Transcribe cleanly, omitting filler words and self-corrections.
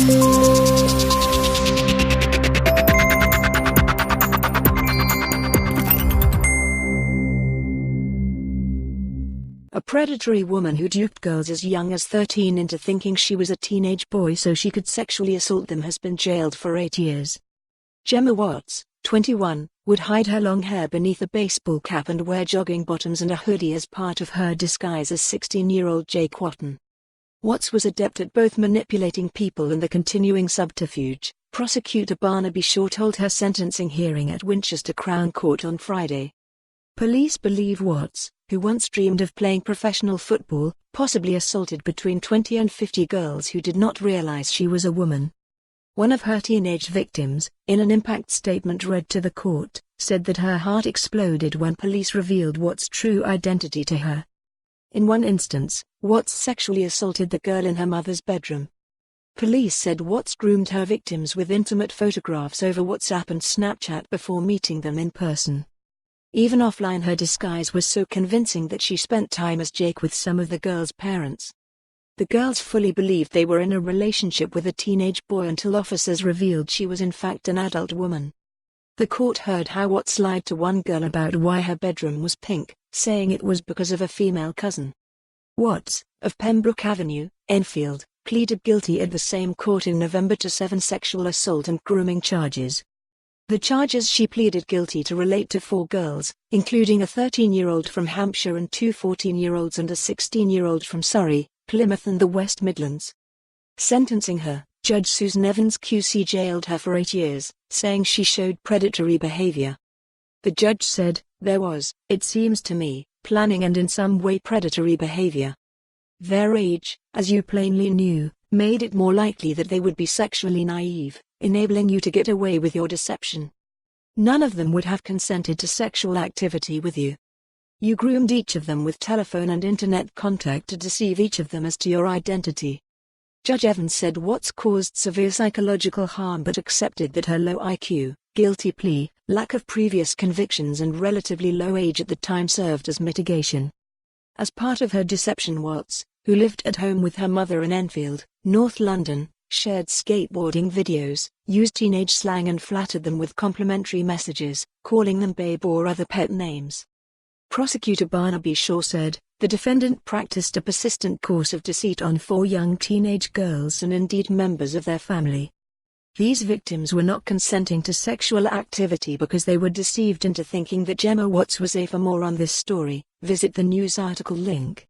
A predatory woman who duped girls as young as 13 into thinking she was a teenage boy so she could sexually assault them has been jailed for 8 years. Gemma Watts, 21, would hide her long hair beneath a baseball cap and wear jogging bottoms and a hoodie as part of her disguise as 16-year-old Jake Watton. Watts was adept at both manipulating people and the continuing subterfuge, prosecutor Barnaby Shaw told her sentencing hearing at Winchester Crown Court on Friday. Police believe Watts, who once dreamed of playing professional football, possibly assaulted between 20 and 50 girls who did not realize she was a woman. One of her teenage victims, in an impact statement read to the court, said that her heart exploded when police revealed Watts' true identity to her. In one instance, Watts sexually assaulted the girl in her mother's bedroom. Police said Watts groomed her victims with intimate photographs over WhatsApp and Snapchat before meeting them in person. Even offline, her disguise was so convincing that she spent time as Jake with some of the girls' parents. The girls fully believed they were in a relationship with a teenage boy until officers revealed she was in fact an adult woman. The court heard how Watts lied to one girl about why her bedroom was pink, saying it was because of a female cousin. Watts, of Pembroke Avenue, Enfield, pleaded guilty at the same court in November to 7 sexual assault and grooming charges. The charges she pleaded guilty to relate to 4 girls, including a 13-year-old from Hampshire and 2 14-year-olds and a 16-year-old from Surrey, Plymouth and the West Midlands. Sentencing her, Judge Susan Evans QC jailed her for 8 years, saying she showed predatory behavior. The judge said, "There was, it seems to me, planning and in some way predatory behavior. Their age, as you plainly knew, made it more likely that they would be sexually naive, enabling you to get away with your deception. None of them would have consented to sexual activity with you. You groomed each of them with telephone and internet contact to deceive each of them as to your identity." Judge Evans said Watts caused severe psychological harm but accepted that her low IQ, guilty plea, lack of previous convictions and relatively low age at the time served as mitigation. As part of her deception, Watts, who lived at home with her mother in Enfield, North London, shared skateboarding videos, used teenage slang and flattered them with complimentary messages, calling them babe or other pet names. Prosecutor Barnaby Shaw said, the defendant practiced a persistent course of deceit on 4 young teenage girls and indeed members of their family. These victims were not consenting to sexual activity because they were deceived into thinking that Gemma Watts was a. For more on this story, visit the news article link.